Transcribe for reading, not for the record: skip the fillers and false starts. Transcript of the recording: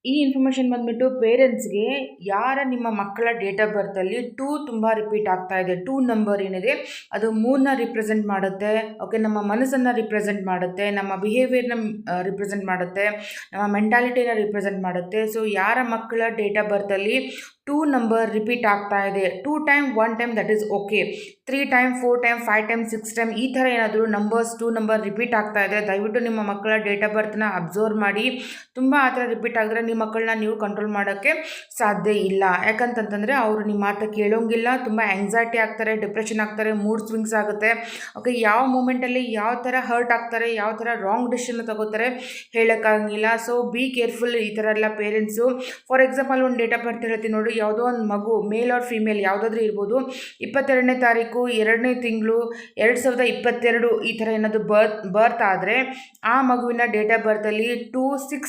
ಈ ಇನ್ಫಾರ್ಮೇಷನ್ ಬಂದ್ಬಿಟ್ಟು ಪೇರೆಂಟ್ಸ್‌ಗೆ ಯಾರ ನಿಮ್ಮ ಮಕ್ಕಳ ಡೇಟ್ ಆಫ್ ಬರ್ತಲ್ಲಿ 2 ತುಂಬ ರಿಪೀಟ್ ಆಗ್ತಾ ಇದೆ. 2 ನಂಬರ್ ಏನಿದೆ ಅದು 3ನ ರಿಪ್ರೆಸೆಂಟ್ ಮಾಡುತ್ತೆ. ಓಕೆ, ನಮ್ಮ ಮನಸ್ಸನ್ನು ರಿಪ್ರೆಸೆಂಟ್ ಮಾಡುತ್ತೆ, ನಮ್ಮ ಬಿಹೇವಿಯರ್‌ನ ರಿಪ್ರೆಸೆಂಟ್ ಮಾಡುತ್ತೆ, ನಮ್ಮ ಮೆಂಟಾಲಿಟಿನ ರಿಪ್ರೆಸೆಂಟ್ ಮಾಡುತ್ತೆ. ಸೊ ಯಾರ ಮಕ್ಕಳ ಡೇಟ್ ಆಫ್ ಬರ್ತಲ್ಲಿ 2 ನಂಬರ್ ರಿಪೀಟ್ ಆಗ್ತಾ ಇದೆ, 2 time 1 time that is okay. 3 time 4 time 5 time 6 time ಈ ಥರ ಏನಾದರೂ ನಂಬರ್ಸ್ 2 ನಂಬರ್ ರಿಪೀಟ್ ಆಗ್ತಾ ಇದೆ, ದಯವಿಟ್ಟು ನಿಮ್ಮ ಮಕ್ಕಳ ಡೇಟ್ ಆಫ್ ಬರ್ತ್ನ ಅಬ್ಸರ್ವ್ ಮಾಡಿ. ತುಂಬ ಆ ಥರ ರಿಪೀಟ್ ಆಗಿದ್ರೆ ನಿಮ್ಮ ಮಕ್ಕಳನ್ನ ನೀವು ಕಂಟ್ರೋಲ್ ಮಾಡೋಕ್ಕೆ ಸಾಧ್ಯ ಇಲ್ಲ. ಯಾಕಂತಂತಂದರೆ ಅವರು ನಿಮ್ಮ ಮಾತು ಕೇಳೋಂಗಿಲ್ಲ, ತುಂಬ ಆ್ಯಂಗ್ಸೈಟಿ ಆಗ್ತಾರೆ, ಡಿಪ್ರೆಷನ್ ಆಗ್ತಾರೆ, ಮೂಡ್ ಸ್ವಿಂಗ್ಸ್ ಆಗುತ್ತೆ. ಓಕೆ, ಯಾವ ಮೂಮೆಂಟಲ್ಲಿ ಯಾವ ಥರ ಹರ್ಟ್ ಆಗ್ತಾರೆ, ಯಾವ ಥರ ರಾಂಗ್ ಡಿಸಿಷನ್ ತಗೋತಾರೆ ಹೇಳೋಕ್ಕಾಗಂಗಿಲ್ಲ. ಸೊ ಬಿ ಕೇರ್ಫುಲ್ ಈ ಥರ ಎಲ್ಲ ಪೇರೆಂಟ್ಸು. ಫಾರ್ ಎಕ್ಸಾಂಪಲ್ ಒಂದು ಡೇಟ್ ಆಫ್ ಬರ್ತ್ ಹೇಳ್ತೀನಿ ನೋಡಿ, ಯಾವುದೋ ಒಂದು ಮಗು ಮೇಲ್ ಆರ್ ಫಿಮೇಲ್ ಯಾವುದಾದ್ರೂ ಇರ್ಬೋದು, 22ನೇ ತಾರೀಕು 2ನೇ ತಿಂಗಳು 2022 ಈ ಥರ ಏನಾದರೂ ಬರ್ತ್ ಆದರೆ ಆ ಮಗುವಿನ ಡೇಟ್ ಆಫ್ ಬರ್ತಲ್ಲಿ 2/6